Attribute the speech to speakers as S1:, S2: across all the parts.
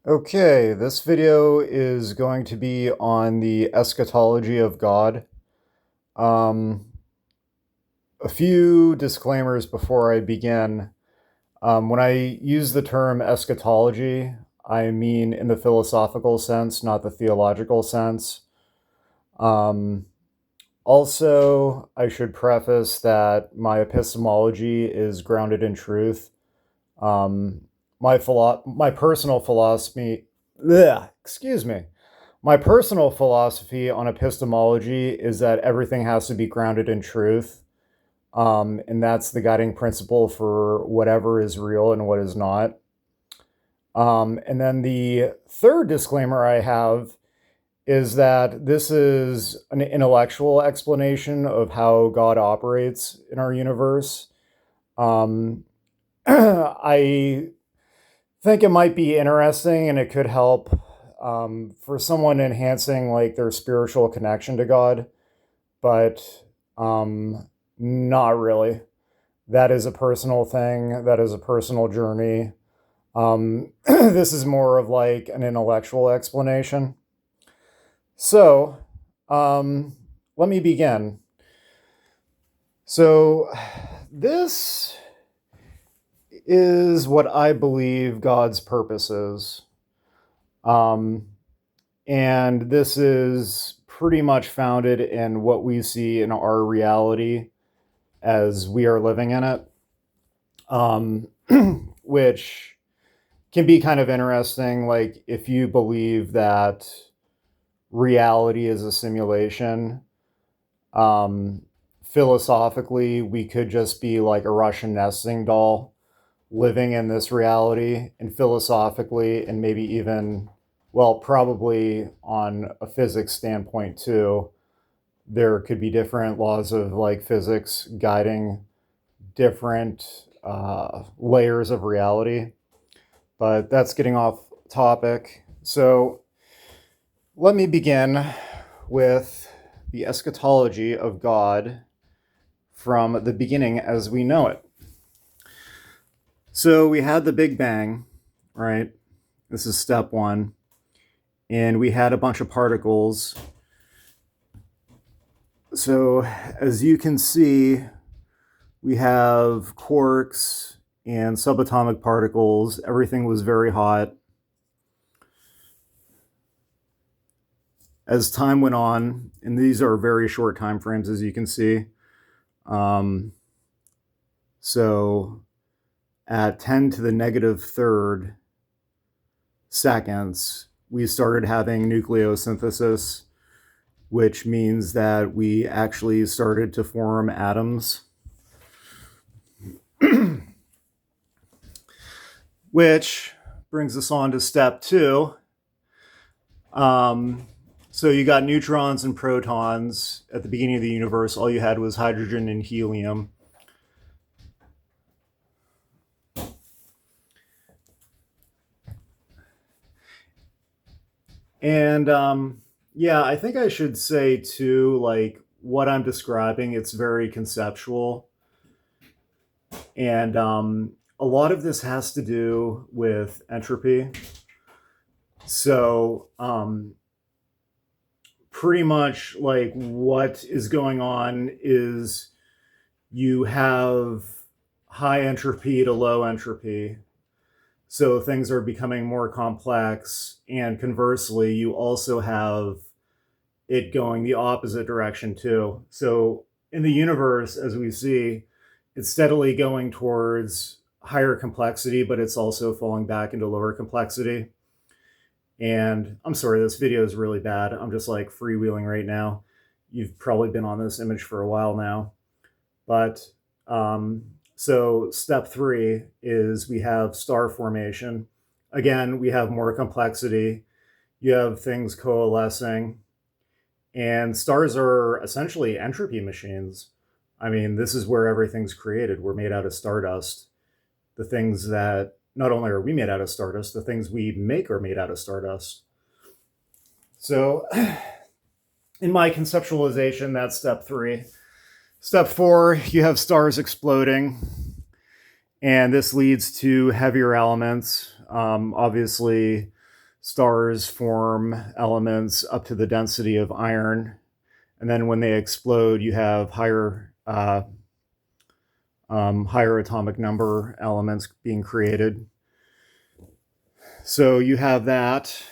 S1: Okay, this video is going to be on the eschatology of God. Um, a few disclaimers before I begin. When I use the term eschatology, I mean in the philosophical sense, not the theological sense. Um, Also, I should preface that my epistemology is grounded in truth. Um, my personal philosophy, excuse me. My personal philosophy on epistemology is that everything has to be grounded in truth. And that's the guiding principle for whatever is real and what is not. And then the third disclaimer I have is that this is an intellectual explanation of how God operates in our universe. Um, I think it might be interesting and it could help for someone enhancing like their spiritual connection to God, but not really. That is a personal thing. That is a personal journey. This is more of like an intellectual explanation. So, let me begin. So, this is what I believe God's purpose is. Um, and this is pretty much founded in what we see in our reality as we are living in it, um, which can be kind of interesting. Like, if you believe that reality is a simulation, um, philosophically, we could just be like a Russian nesting doll living in this reality, and philosophically, and maybe even, well, probably on a physics standpoint too, there could be different laws of like physics guiding different layers of reality. But that's getting off topic. So let me begin with the eschatology of God from the beginning as we know it. So we had the Big Bang, right? This is step one. And we had a bunch of particles. So as you can see, we have quarks and subatomic particles. Everything was very hot. As time went on, and these are very short time frames, as you can see. So at 10 to the negative third seconds, we started having nucleosynthesis, which means that we actually started to form atoms. Which brings us on to step two. So you got neutrons and protons. At the beginning of the universe, all you had was hydrogen and helium. And yeah, I think I should say too, like what I'm describing, it's very conceptual. And a lot of this has to do with entropy. So pretty much like what is going on is you have high entropy to low entropy. So things are becoming more complex. And conversely, you also have it going the opposite direction too. So in the universe, as we see, it's steadily going towards higher complexity, but it's also falling back into lower complexity. And I'm sorry, this video is really bad. I'm just like freewheeling right now. You've probably been on this image for a while now. But so step three is we have star formation. Again, we have more complexity. You have things coalescing. And stars are essentially entropy machines. I mean, this is where everything's created. We're made out of stardust. The things that, not only are we made out of stardust, the things we make are made out of stardust. So in my conceptualization, that's step three. Step four, you have stars exploding, and this leads to heavier elements. Obviously, stars form elements up to the density of iron, and then when they explode, you have higher atomic number elements being created. So you have that.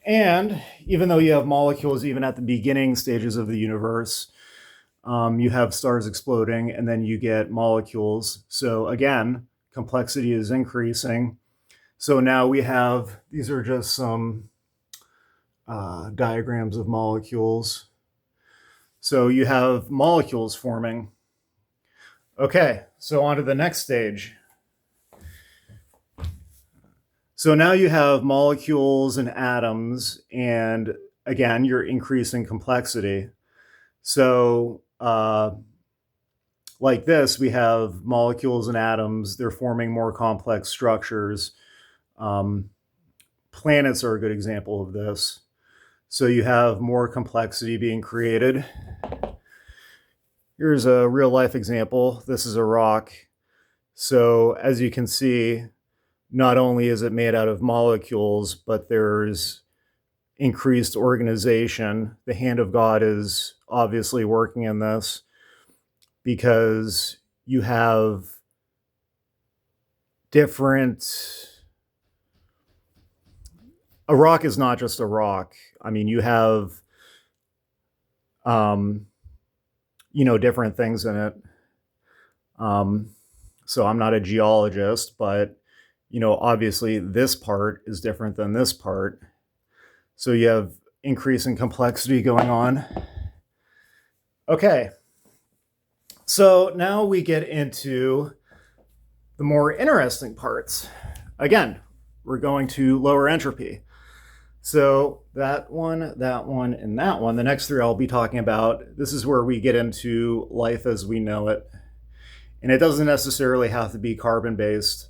S1: And even though you have molecules even at the beginning stages of the universe, you have stars exploding and then you get molecules. So again, complexity is increasing. So now we have, these are just some diagrams of molecules. So you have molecules forming. Okay, so on to the next stage. So now you have molecules and atoms, and again, you're increasing complexity. So like this, we have molecules and atoms, they're forming more complex structures. Planets are a good example of this. So you have more complexity being created. Here's a real life example. This is a rock. So as you can see, not only is it made out of molecules, but there's increased organization. The hand of God is obviously working in this because you have different... A rock is not just a rock. I mean, you have, different things in it. So I'm not a geologist, but, obviously this part is different than this part. So you have increasing complexity going on. Okay. So now we get into the more interesting parts. Again, we're going to lower entropy. So that one, and that one, the next three I'll be talking about, this is where we get into life as we know it. And it doesn't necessarily have to be carbon-based.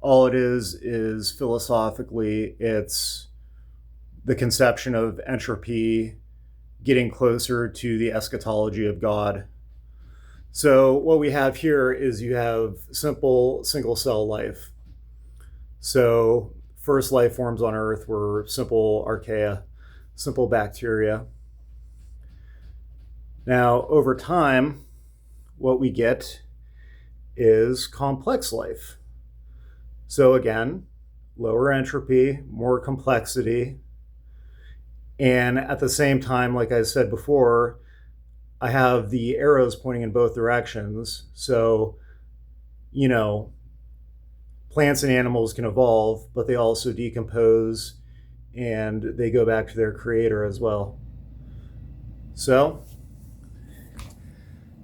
S1: All it is philosophically, it's the conception of entropy getting closer to the eschatology of God. So what we have here is you have simple single-cell life. So first life forms on Earth were simple archaea, simple bacteria. Now, over time, what we get is complex life. So again, lower entropy, more complexity. And at the same time, like I said before, I have the arrows pointing in both directions. So, plants and animals can evolve, but they also decompose and they go back to their creator as well. So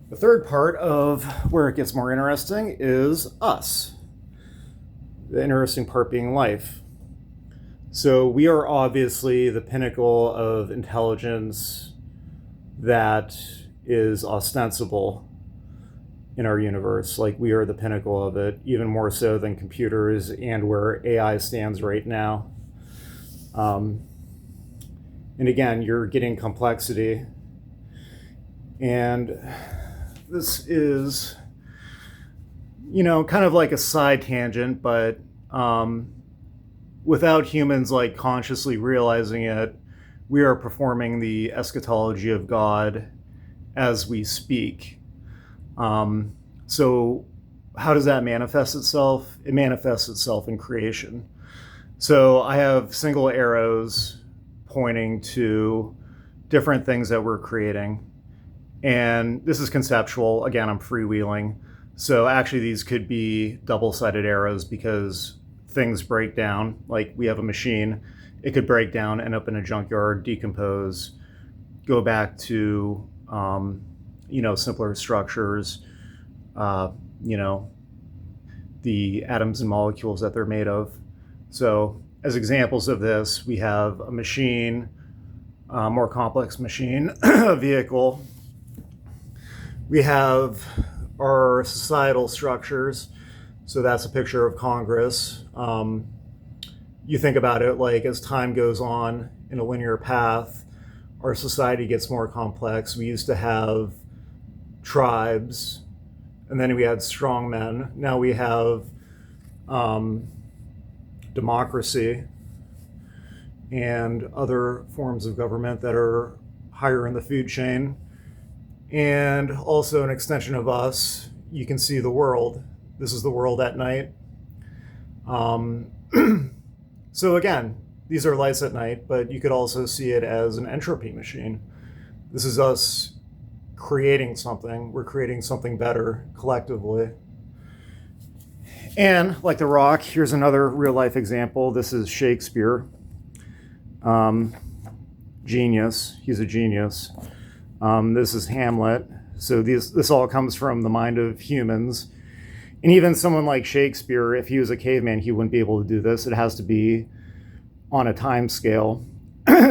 S1: the third part of where it gets more interesting is us. The interesting part being life. So we are obviously the pinnacle of intelligence that is ostensible in our universe. Like, we are the pinnacle of it, even more so than computers and where AI stands right now. And again, you're getting complexity. And this is, kind of like a side tangent, but without humans like consciously realizing it, we are performing the eschatology of God as we speak. So how does that manifest itself? It manifests itself in creation. So I have single arrows pointing to different things that we're creating. And this is conceptual. Again, I'm freewheeling. So actually these could be double-sided arrows because things break down. Like, we have a machine. It could break down, end up in a junkyard, decompose, go back to simpler structures, the atoms and molecules that they're made of. So as examples of this, we have a machine, a more complex machine, a vehicle. We have our societal structures. So that's a picture of Congress. You think about it like, as time goes on in a linear path, our society gets more complex. We used to have tribes, and then we had strong men. Now we have democracy and other forms of government that are higher in the food chain. And also an extension of us, you can see the world. This is the world at night. So again, these are lights at night, but you could also see it as an entropy machine. This is us creating something. We're creating something better collectively. And like The Rock, here's another real life example. This is Shakespeare. Genius. He's a genius. This is Hamlet. So this all comes from the mind of humans. And even someone like Shakespeare, if he was a caveman, he wouldn't be able to do this. It has to be on a time scale.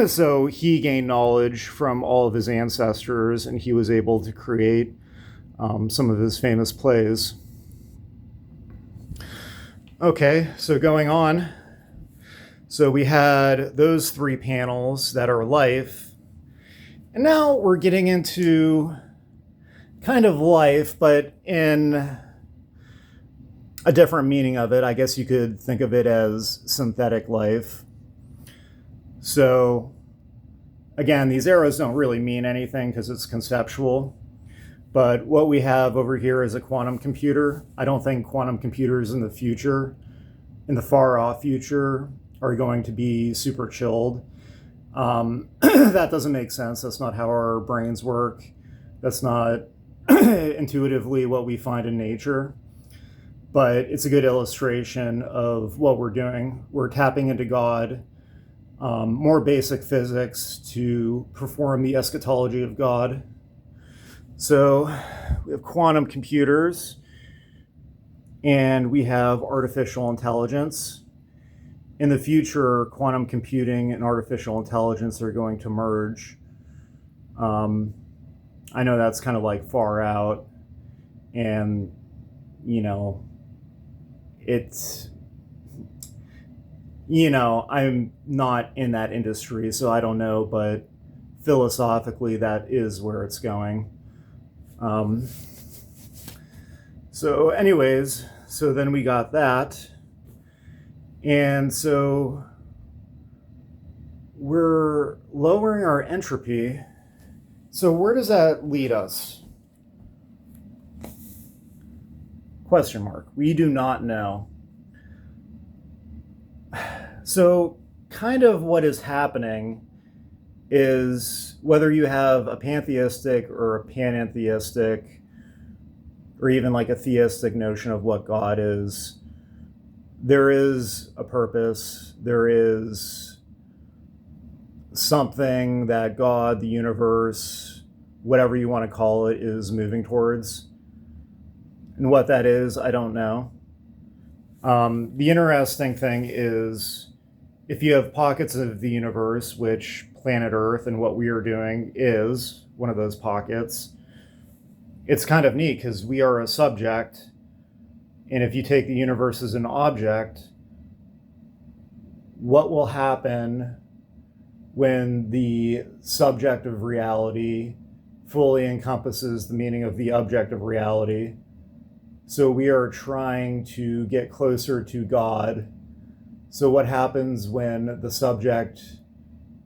S1: So he gained knowledge from all of his ancestors, and he was able to create some of his famous plays. Okay, so going on. So we had those three panels that are life. And now we're getting into kind of life, but in a different meaning of it. I guess you could think of it as synthetic life. So again, these arrows don't really mean anything because it's conceptual. But what we have over here is a quantum computer. I don't think quantum computers in the future, in the far off future, are going to be super chilled. That doesn't make sense. That's not how our brains work. That's not intuitively what we find in nature. But it's a good illustration of what we're doing. We're tapping into God, more basic physics to perform the eschatology of God. So we have quantum computers and we have artificial intelligence. In the future, quantum computing and artificial intelligence are going to merge. I know that's kind of like far out, and I'm not in that industry, so I don't know, but philosophically that is where it's going. So anyways, so then we got that. And so we're lowering our entropy. So where does that lead us? Question mark. We do not know. So kind of what is happening is whether you have a pantheistic or a panentheistic or even like a theistic notion of what God is, there is a purpose. There is something that God, the universe, whatever you want to call it, is moving towards. And what that is, I don't know. The interesting thing is if you have pockets of the universe, which planet Earth and what we are doing is one of those pockets, it's kind of neat because we are a subject. And if you take the universe as an object, what will happen when the subject of reality fully encompasses the meaning of the objective reality? So we are trying to get closer to God. So what happens when the subject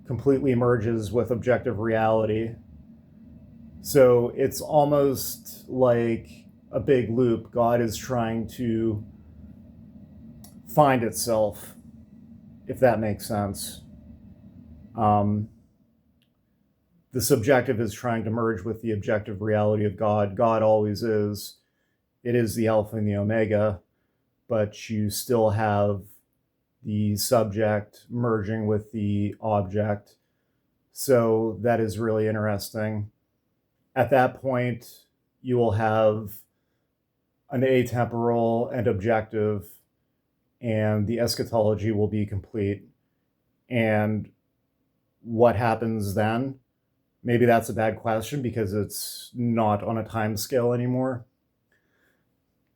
S1: completely merges with objective reality? So it's almost like a big loop. God is trying to find itself, if that makes sense. The subjective is trying to merge with the objective reality of God. God always is. It is the Alpha and the Omega, but you still have the subject merging with the object. So that is really interesting. At that point, you will have an atemporal and objective, and the eschatology will be complete. And what happens then? Maybe that's a bad question because it's not on a time scale anymore.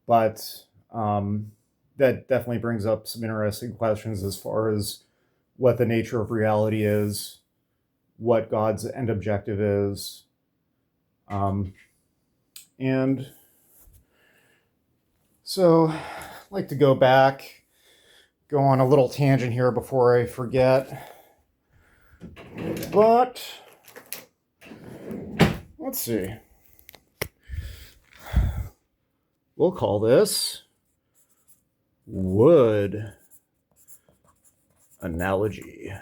S1: But that definitely brings up some interesting questions as far as what the nature of reality is, what God's end objective is. And so I'd like to go back go on a little tangent here before I forget. But let's see. We'll call this wood analogy.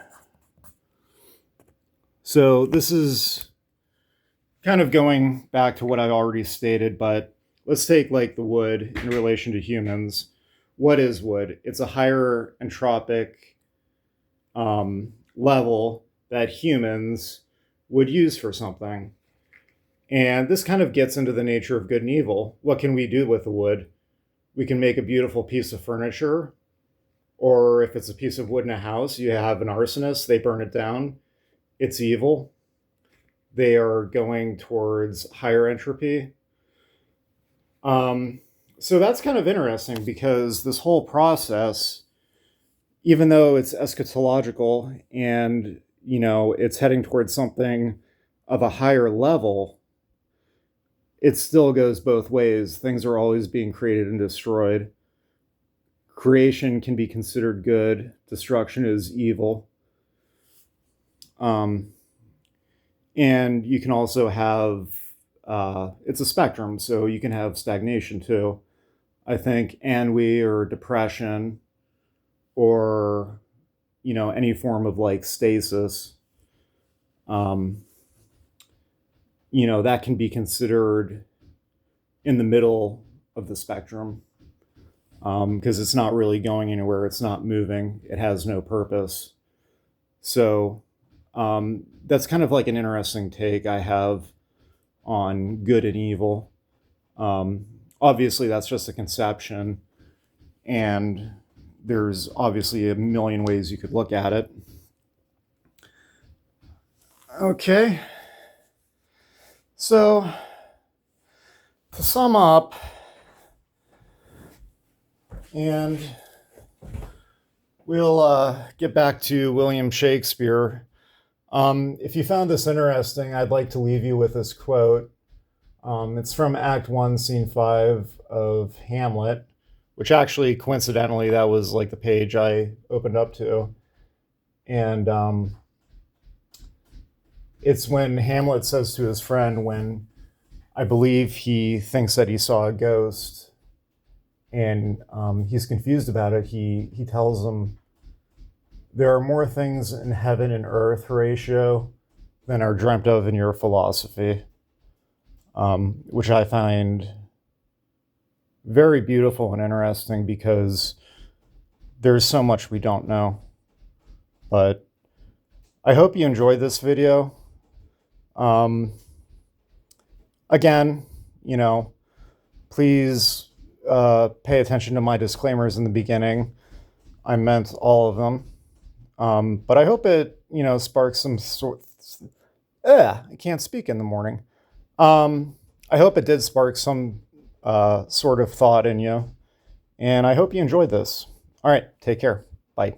S1: So this is kind of going back to what I already stated, but let's take like the wood in relation to humans. What is wood? It's a higher entropic level that humans would use for something. And this kind of gets into the nature of good and evil. What can we do with the wood? We can make a beautiful piece of furniture, or if it's a piece of wood in a house, you have an arsonist, they burn it down. It's evil. They are going towards higher entropy. So that's kind of interesting because this whole process, even though it's eschatological and, it's heading towards something of a higher level, it still goes both ways. Things are always being created and destroyed. Creation can be considered good. Destruction is evil. And you can also have, it's a spectrum, so you can have stagnation too. I think ennui or depression or, any form of like stasis, that can be considered in the middle of the spectrum, because it's not really going anywhere. It's not moving. It has no purpose. So that's kind of like an interesting take I have on good and evil. Obviously, that's just a conception, and there's obviously a million ways you could look at it. Okay. So, to sum up, and we'll get back to William Shakespeare. If you found this interesting, I'd like to leave you with this quote. It's from Act 1, Scene 5 of Hamlet, which actually, coincidentally, that was like the page I opened up to. And it's when Hamlet says to his friend, when I believe he thinks that he saw a ghost, and he's confused about it, he tells him, there are more things in heaven and earth, Horatio, than are dreamt of in your philosophy, which I find very beautiful and interesting because there's so much we don't know. But I hope you enjoyed this video. Again, please pay attention to my disclaimers in the beginning. I meant all of them. But I hope it, sparks some sort. I can't speak in the morning. I hope it did spark some sort of thought in you, and I hope you enjoyed this. All right, take care. Bye.